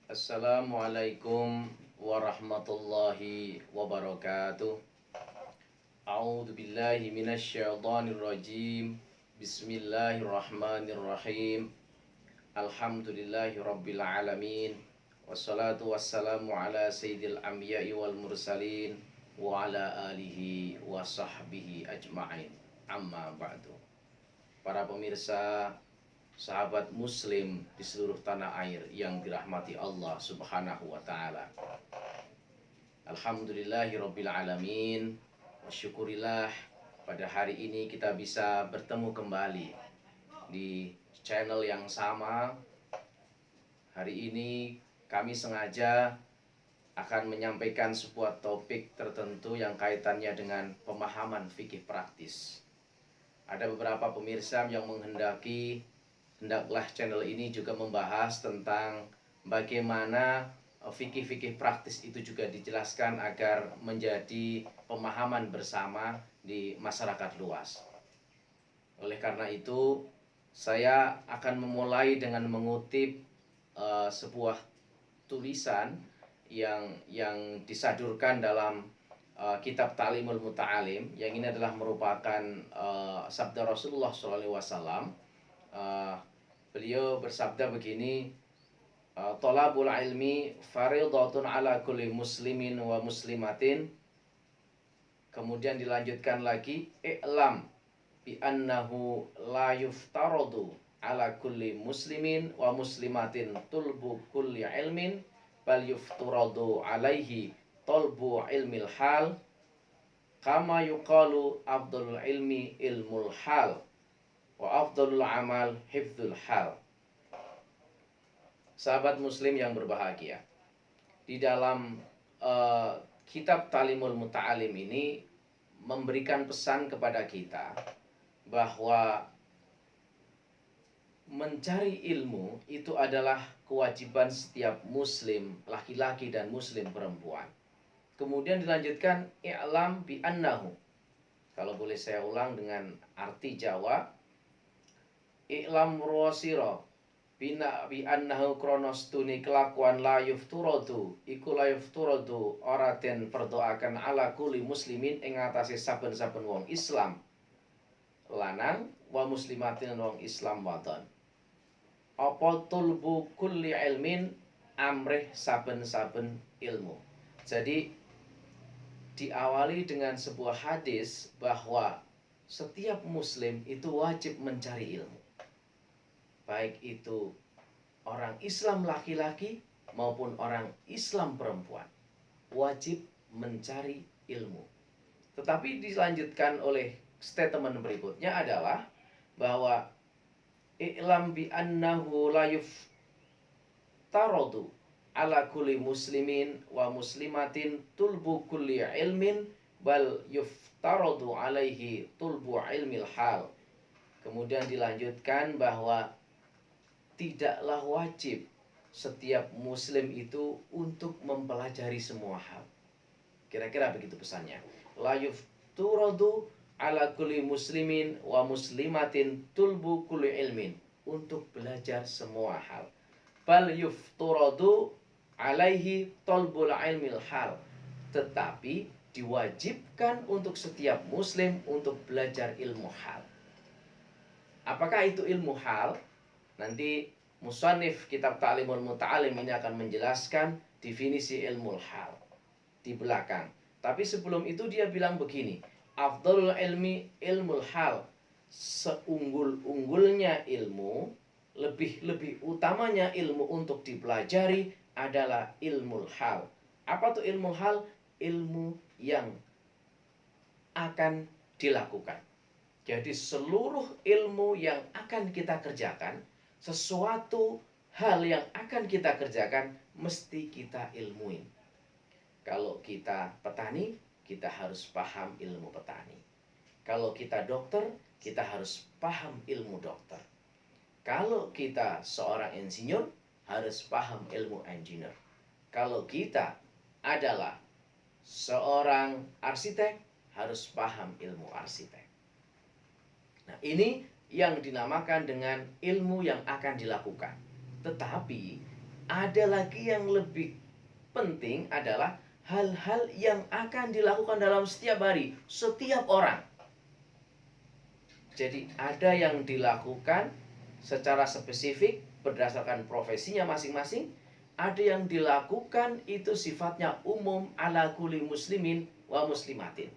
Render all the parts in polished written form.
Assalamualaikum warahmatullahi wabarakatuh. A'udzu billahi minasyaitonir rajim. Bismillahirrahmanirrahim. Alhamdulillahi rabbil alamin. Wassalatu wassalamu ala sayyidil anbiya'i wal mursalin wa ala alihi wa sahbihi ajma'in. Amma ba'du. Para pemirsa, sahabat muslim di seluruh tanah air yang dirahmati Allah subhanahu wa ta'ala, alhamdulillahirabbil alamin. Wa syukurillah, pada hari ini kita bisa bertemu kembali di channel yang sama. Hari ini kami sengaja akan menyampaikan sebuah topik tertentu yang kaitannya dengan pemahaman fikih praktis. Ada beberapa pemirsa yang hendaklah channel ini juga membahas tentang bagaimana fikih-fikih praktis itu juga dijelaskan agar menjadi pemahaman bersama di masyarakat luas. Oleh karena itu, saya akan memulai dengan mengutip sebuah tulisan yang disadurkan dalam kitab Ta'limul Muta'alim, yang ini adalah merupakan sabda Rasulullah SAW. Beliau bersabda begini, thalabul ilmi faridatun ala kulli muslimin wa muslimatin. Kemudian dilanjutkan lagi, i'lam bi annahu la yuftaradu ala kulli muslimin wa muslimatin tulbu kulli ilmin, bal yuftaradu alaihi talbu ilmil hal, kama yuqalu afdalul ilmi ilmul hal wa afdalul amal hifdzul hal. Sahabat muslim yang berbahagia, di dalam kitab Ta'limul Muta'alim ini memberikan pesan kepada kita bahwa mencari ilmu itu adalah kewajiban setiap muslim laki-laki dan muslim perempuan. Kemudian dilanjutkan, i'lam bi annahu. Kalau boleh saya ulang dengan arti Jawa, i'lam ruwasiro bina bi annahu kronos tuni kelakuan la yufturadu iku la yufturadu ora den perdoakan ala kulli muslimin ing atase saben-saben wong Islam lanang wa muslimatin wong Islam wadon. Apa tulbu kulli ilmin amrih saben-saben ilmu. Jadi diawali dengan sebuah hadis bahwa setiap muslim itu wajib mencari ilmu, baik itu orang Islam laki-laki maupun orang Islam perempuan, wajib mencari ilmu. Tetapi dilanjutkan oleh statement berikutnya adalah bahwa i'lam bi annahu la yuftaradu ala kulli muslimin wa muslimatin tulbu kulli ilmin, bal yuftaradu alaihi tulbu ilmil hal. Kemudian dilanjutkan bahwa tidaklah wajib setiap muslim itu untuk mempelajari semua hal. Kira-kira begitu pesannya. La yuftaradu ala kulli muslimin wa muslimatin tulbu kulli ilmin, untuk belajar semua hal. Bal yuftaradu alaihi talbul ilmil hal, tetapi diwajibkan untuk setiap muslim untuk belajar ilmu hal. Apakah itu ilmu hal? Nanti musannif kitab Ta'limul Muta'alim ini akan menjelaskan definisi ilmu hal di belakang. Tapi sebelum itu dia bilang begini, afdalul ilmi ilmul hal, seunggul-unggulnya ilmu, lebih utamanya ilmu untuk dipelajari adalah ilmu hal. Apa tuh ilmu hal? Ilmu yang akan dilakukan. Jadi seluruh ilmu yang akan kita kerjakan, sesuatu hal yang akan kita kerjakan, mesti kita ilmuin. Kalau kita petani, kita harus paham ilmu petani. Kalau kita dokter, kita harus paham ilmu dokter. Kalau kita seorang insinyur, harus paham ilmu engineer. Kalau kita adalah seorang arsitek, harus paham ilmu arsitek. Nah, ini yang dinamakan dengan ilmu yang akan dilakukan. Tetapi ada lagi yang lebih penting adalah hal-hal yang akan dilakukan dalam setiap hari, setiap orang. Jadi ada yang dilakukan secara spesifik berdasarkan profesinya masing-masing, ada yang dilakukan itu sifatnya umum ala kulli muslimin wa muslimatin.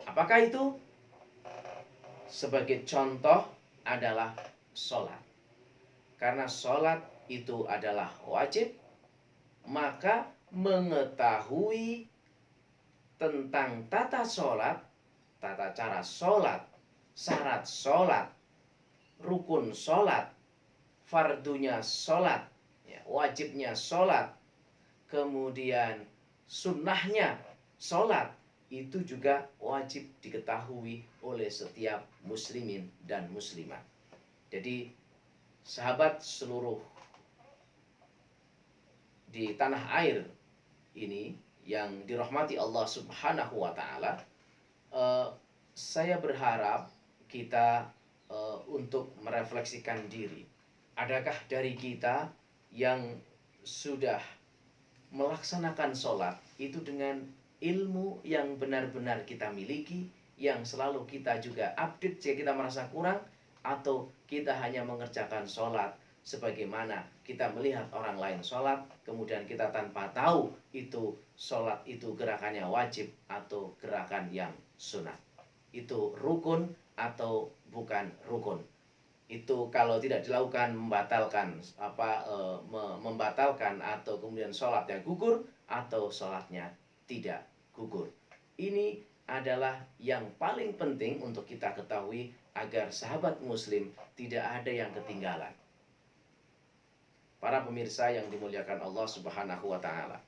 Apakah itu? Sebagai contoh adalah sholat. Karena sholat itu adalah wajib, maka mengetahui tentang tata sholat, tata cara sholat, syarat sholat, rukun sholat, fardunya sholat, ya, wajibnya sholat, kemudian sunnahnya sholat, itu juga wajib diketahui oleh setiap muslimin dan muslimat. Jadi sahabat seluruh di tanah air ini yang dirahmati Allah Subhanahu wa Ta'ala, saya berharap kita untuk merefleksikan diri. Adakah dari kita yang sudah melaksanakan sholat itu dengan ilmu yang benar-benar kita miliki, yang selalu kita juga update jika kita merasa kurang, atau kita hanya mengerjakan sholat sebagaimana kita melihat orang lain sholat, kemudian kita tanpa tahu itu sholat itu gerakannya wajib atau gerakan yang sunat, itu rukun atau bukan rukun. Itu kalau tidak dilakukan membatalkan atau kemudian sholatnya gugur atau sholatnya tidak gugur. Ini adalah yang paling penting untuk kita ketahui agar sahabat muslim tidak ada yang ketinggalan. Para pemirsa yang dimuliakan Allah Subhanahu wa Ta'ala.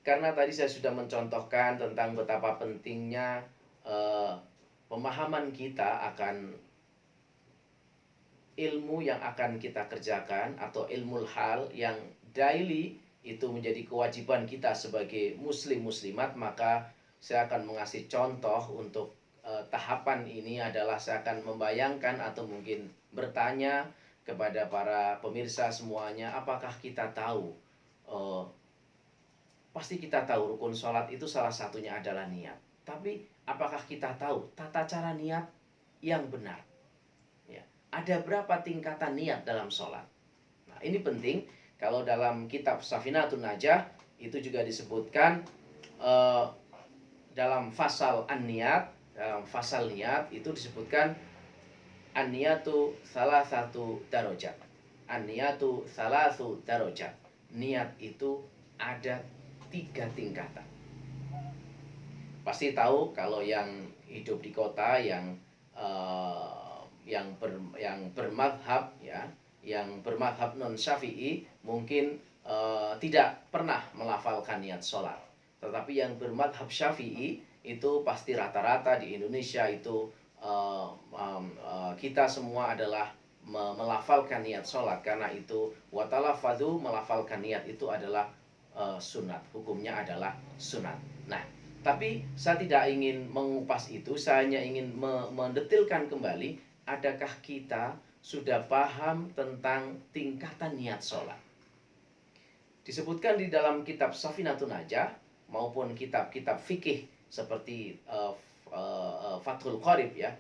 Karena tadi saya sudah mencontohkan tentang betapa pentingnya pemahaman kita akan ilmu yang akan kita kerjakan atau ilmu hal yang daily itu menjadi kewajiban kita sebagai muslim muslimat, maka saya akan mengasih contoh untuk tahapan ini adalah saya akan membayangkan atau mungkin bertanya kepada para pemirsa semuanya, apakah kita tahu, pasti kita tahu rukun sholat itu salah satunya adalah niat. Tapi apakah kita tahu tata cara niat yang benar? Ada berapa tingkatan niat dalam sholat? Nah, ini penting. Kalau dalam kitab Safinatun Najah itu juga disebutkan dalam fasal an-niat, dalam fasal niat itu disebutkan an-niyatu salah satu darajat. An-niyatu salasu darajat. Niat itu ada 3 tingkatan. Pasti tahu kalau yang hidup di kota yang bermadhab ya, yang bermadhab non syafi'i mungkin tidak pernah melafalkan niat sholat. Tetapi yang bermadhab syafi'i itu pasti rata-rata di Indonesia itu kita semua adalah melafalkan niat sholat. Karena itu watalafadhu, melafalkan niat itu adalah sunat, hukumnya adalah sunat. Nah, tapi saya tidak ingin mengupas itu, saya hanya ingin mendetilkan kembali. Adakah kita sudah paham tentang tingkatan niat sholat? Disebutkan di dalam kitab Safinatun Najah maupun kitab-kitab fikih seperti Fathul Qorib ya,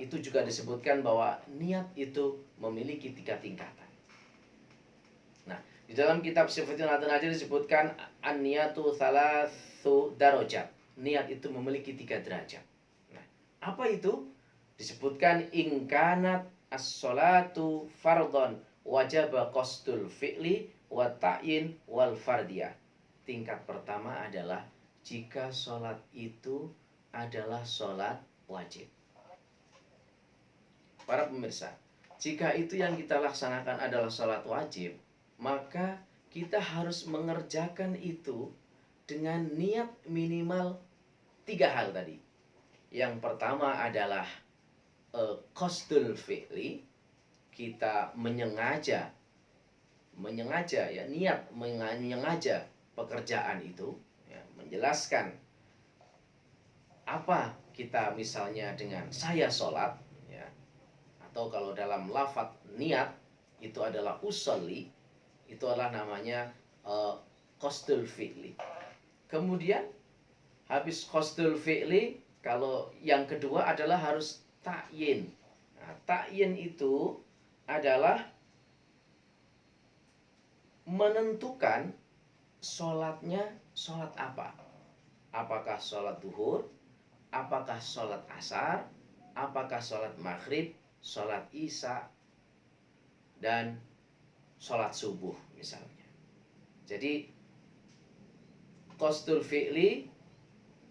itu juga disebutkan bahwa niat itu memiliki 3 tingkatan. Nah, di dalam kitab Safinatun Najah disebutkan an-niyatu salasu darajat. Niat itu memiliki 3 derajat. Nah, apa itu? Disebutkan ingkanat as-sholatu fardhon wajaba qasdul fi'li wa ta'yin wal fardiyah. Tingkat pertama adalah jika sholat itu adalah sholat wajib. Para pemirsa, jika itu yang kita laksanakan adalah sholat wajib, maka kita harus mengerjakan itu dengan niat minimal 3 hal tadi. Yang pertama adalah qasdul fi'li, kita menyengaja ya, niat menyengaja pekerjaan itu ya, menjelaskan apa kita misalnya dengan saya sholat ya, atau kalau dalam lafadz niat itu adalah usolli, Itu adalah namanya qasdul fi'li. Kemudian habis qasdul fi'li, kalau yang kedua adalah harus ta'yin. Nah, ta'yin itu adalah menentukan sholatnya sholat apa. Apakah sholat duhur, apakah sholat asar, apakah sholat maghrib, sholat isya, dan sholat subuh misalnya. Jadi qasdul fi'li,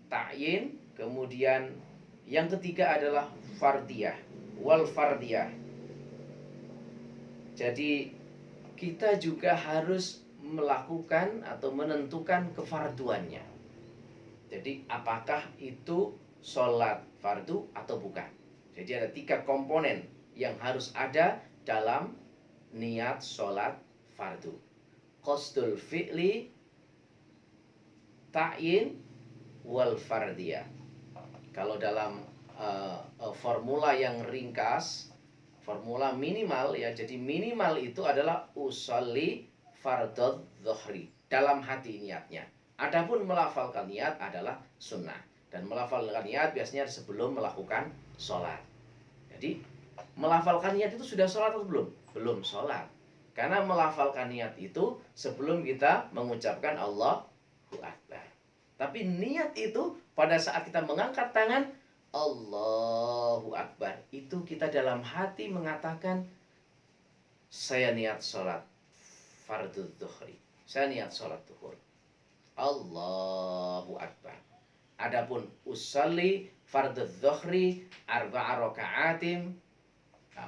ta'yin, kemudian yang ketiga adalah fardiyah, wal fardiyah. Jadi kita juga harus melakukan atau menentukan kefarduannya. Jadi apakah itu sholat fardu atau bukan. Jadi ada 3 komponen yang harus ada dalam niat sholat fardu: qasdul fi'li, ta'yin, wal fardiyah. Kalau dalam formula yang ringkas, formula minimal ya, jadi minimal itu adalah usolli fardhu dhuhri, dalam hati niatnya. Adapun melafalkan niat adalah sunnah, dan melafalkan niat biasanya sebelum melakukan sholat. Jadi melafalkan niat itu sudah sholat atau belum? Belum sholat, karena melafalkan niat itu sebelum kita mengucapkan Allahu Akbar. Tapi niat itu pada saat kita mengangkat tangan Allahu Akbar, itu kita dalam hati mengatakan, saya niat sholat fardhu dhuhri, saya niat sholat duhur, Allahu Akbar. Adapun usolli fardhu dhuhri arba'a raka'atin,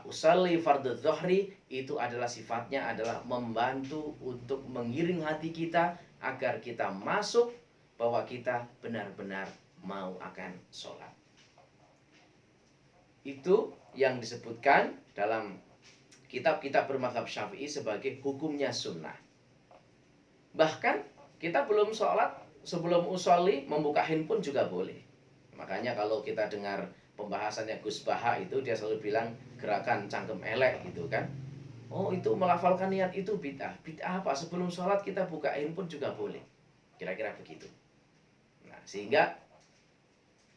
usolli fardhu dhuhri itu adalah sifatnya adalah membantu untuk mengiring hati kita agar kita masuk bahwa kita benar-benar mau akan sholat. Itu yang disebutkan dalam kitab-kitab bermadzhab Syafi'i sebagai hukumnya sunnah. Bahkan kita belum sholat, sebelum usolli membuka handphone juga boleh. Makanya kalau kita dengar pembahasannya Gus Baha itu, dia selalu bilang gerakan cangkem elek gitu kan. Oh, itu melafalkan niat itu bid'ah. Bid'ah apa? Sebelum sholat kita buka handphone juga boleh. Kira-kira begitu. Nah, sehingga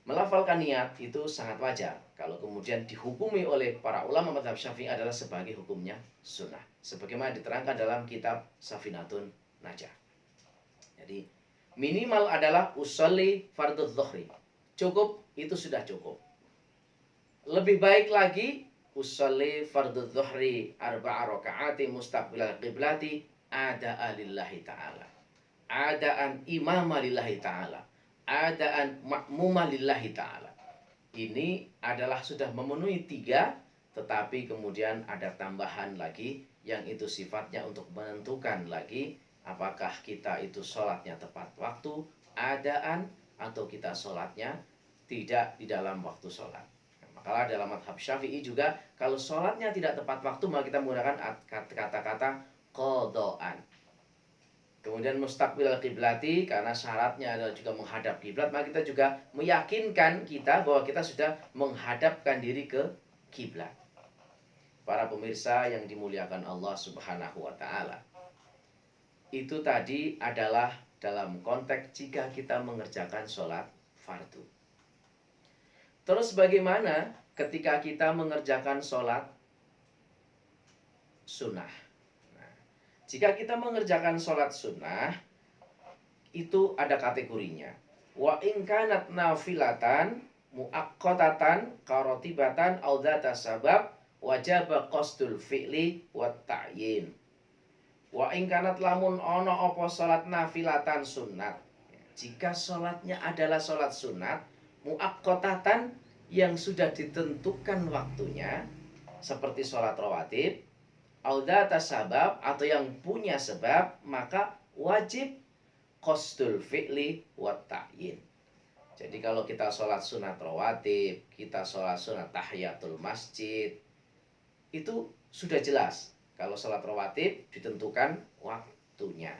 melafalkan niat itu sangat wajar kalau kemudian dihukumi oleh para ulama mazhab Syafi'i adalah sebagai hukumnya sunnah, sebagaimana diterangkan dalam kitab Safinatun Najah. Jadi minimal adalah usolli fardhu dhuhri. Cukup, itu sudah cukup. Lebih baik lagi usolli fardhu dhuhri arba'a raka'ati mustaqbilal qiblati ada'a lillahi ta'ala, adaan imama lillahi ta'ala, adaan ma'mumah lillahi ta'ala. Ini adalah sudah memenuhi 3, tetapi kemudian ada tambahan lagi yang itu sifatnya untuk menentukan lagi apakah kita itu sholatnya tepat waktu, adaan, atau kita sholatnya tidak di dalam waktu sholat. Maka dalam mazhab Syafi'i juga kalau sholatnya tidak tepat waktu maka kita menggunakan kata-kata qadaan. Kemudian mustaqbilal qiblati, karena syaratnya adalah juga menghadap kiblat, maka kita juga meyakinkan kita bahwa kita sudah menghadapkan diri ke kiblat. Para pemirsa yang dimuliakan Allah Subhanahu wa taala. Itu tadi adalah dalam konteks jika kita mengerjakan sholat fardu. Terus bagaimana ketika kita mengerjakan sholat sunnah? Jika kita mengerjakan sholat sunnah, itu ada kategorinya. Wa in kanat nafilatan muaqqatatan karotibatan au dzata sabab wajaba qasdul fi'li wa ta'yin. Wa in kanat lamun ono apa sholat nafilatan sunnat. Jika sholatnya adalah sholat sunat muaqqatatan yang sudah ditentukan waktunya, seperti sholat rawatib, audata sabab atau yang punya sebab, maka wajib qasdul fi'li wa ta'yin. Jadi kalau kita sholat sunat rawatib, kita sholat sunat tahiyatul masjid, itu sudah jelas. Kalau sholat rawatib ditentukan waktunya.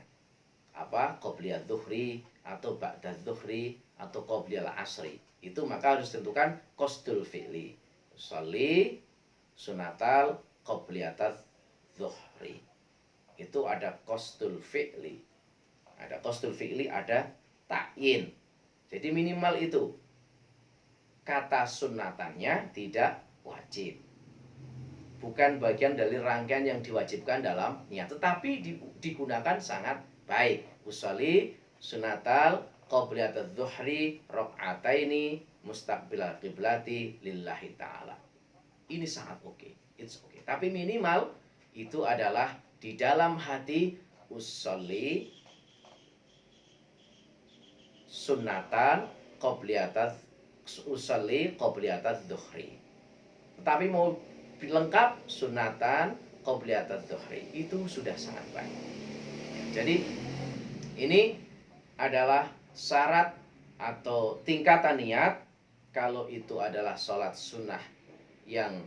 Apa? Qobliyah dhuhri atau ba'da dhuhri atau qobliyah asri. Itu maka harus ditentukan qasdul fi'li. Sholli sunatal qobliyatat dhuhri. Itu itu ada qasdul fi'li. Ada qasdul fi'li, ada ta'yin. Jadi minimal itu. Kata sunnatannya tidak wajib. Bukan bagian dari rangkaian yang diwajibkan dalam niat, tetapi digunakan sangat baik. Usolli sunatal qobliyatadz zuhri raq'ataini mustaqbilal qiblati lillahi ta'ala. Ini sangat oke. It's okay. Tapi minimal itu adalah di dalam hati usolli sunatan usolli qobliyatadz zuhri. Tetapi mau lengkap sunatan qobliyatadz zuhri itu sudah sangat baik. Jadi ini adalah syarat atau tingkatan niat. Kalau itu adalah sholat sunnah yang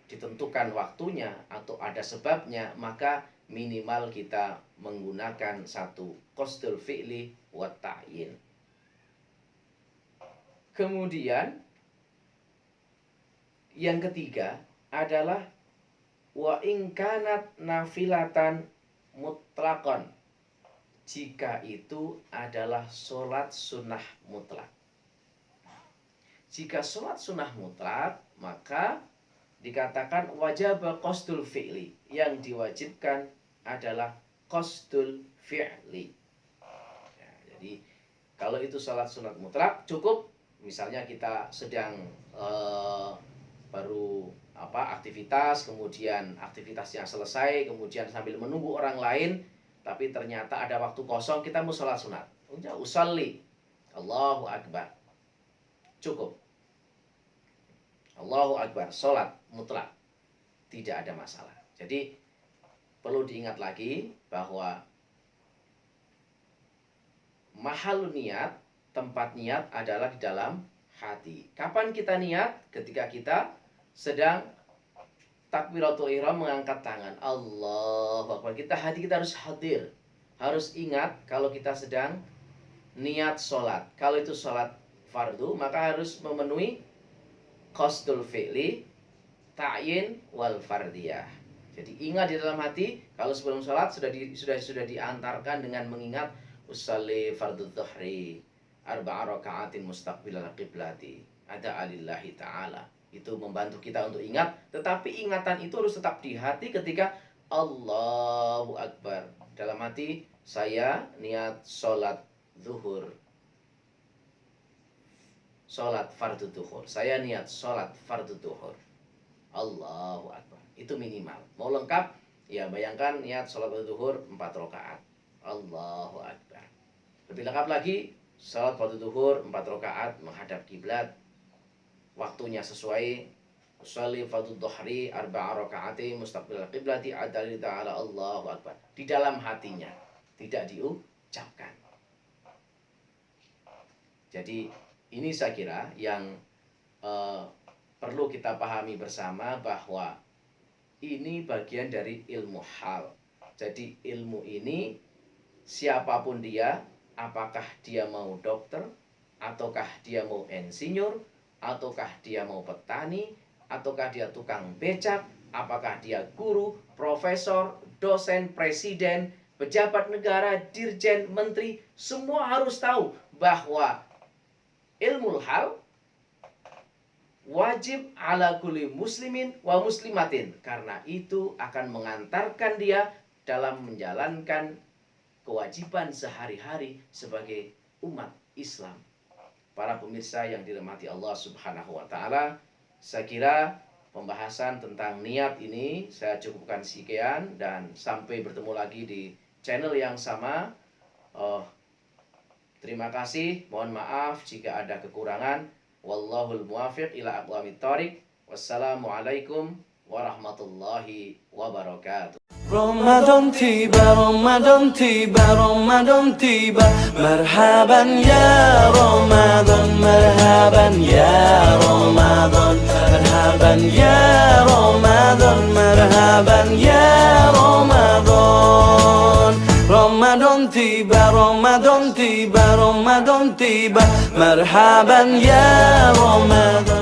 ditentukan waktunya atau ada sebabnya, maka minimal kita menggunakan satu qasdul fi'li wa ta'yin. Kemudian yang ketiga adalah wa in kanat nafilatan mutlaqan. Jika itu adalah sholat sunnah mutlak. Jika sholat sunnah mutlak, maka dikatakan wajib qasdul fi'li. Yang diwajibkan adalah qasdul fi'li. Ya, jadi kalau itu sholat sunnah mutlak cukup. Misalnya kita sedang baru aktivitas, kemudian aktivitasnya selesai, kemudian sambil menunggu orang lain, tapi ternyata ada waktu kosong, kita mau sholat sunat. Usolli, Allahu Akbar, cukup. Allahu Akbar, sholat mutlak, tidak ada masalah. Jadi perlu diingat lagi bahwa mahal niat, tempat niat adalah di dalam hati. Kapan kita niat? Ketika kita sedang takbiratul ihram, mengangkat tangan, Allahu Akbar. Hati kita harus hadir, harus ingat kalau kita sedang niat sholat. Kalau itu sholat fardu, maka harus memenuhi qasdul fi'li, ta'yin wal fardiyah. Jadi ingat di dalam hati, kalau sebelum sholat sudah diantarkan dengan mengingat usolli fardhu dhuhri arba'a raka'atin mustaqbilal qiblati ada alillahi ta'ala. Itu membantu kita untuk ingat, tetapi ingatan itu harus tetap di hati ketika Allahu Akbar. Dalam hati, saya niat sholat zuhur, sholat fardu zuhur. Saya niat sholat fardu zuhur. Allahu Akbar. Itu minimal. Mau lengkap, ya bayangkan niat sholat fardu zuhur 4 rakaat. Allahu Akbar. Lebih lengkap lagi, sholat fardu zuhur 4 rakaat menghadap kiblat. Waktunya sesuai. Usolli fardu dhuhri arba'a raka'ati mustaqbilal qiblati adalli ta'ala Allahu Akbar. Di dalam hatinya, tidak diucapkan. Jadi ini saya kira yang perlu kita pahami bersama, bahwa ini bagian dari ilmu hal. Jadi ilmu ini siapapun dia, apakah dia mau dokter, ataukah dia mau insinyur, ataukah dia mau petani, ataukah dia tukang becak, apakah dia guru, profesor, dosen, presiden, pejabat negara, dirjen, menteri, semua harus tahu bahwa ilmu hal wajib ala kulli muslimin wa muslimatin, karena itu akan mengantarkan dia dalam menjalankan kewajiban sehari-hari sebagai umat Islam. Para pemirsa yang dirahmati Allah Subhanahu wa taala, saya kira pembahasan tentang niat ini saya cukupkan sekian, dan sampai bertemu lagi di channel yang sama. Terima kasih, mohon maaf jika ada kekurangan. Wallahul muwafiq ila aqwamit thoriq. Wassalamualaikum warahmatullahi wabarakatuh. Ramadan tiba, Ramadan tiba, Ramadan tiba. Marhaban ya Ramadan, marhaban ya Ramadan, marhaban ya Ramadan, marhaban ya Ramadan. Ramadan tiba, Ramadan tiba, Ramadan tiba. Marhaban ya Ramadan.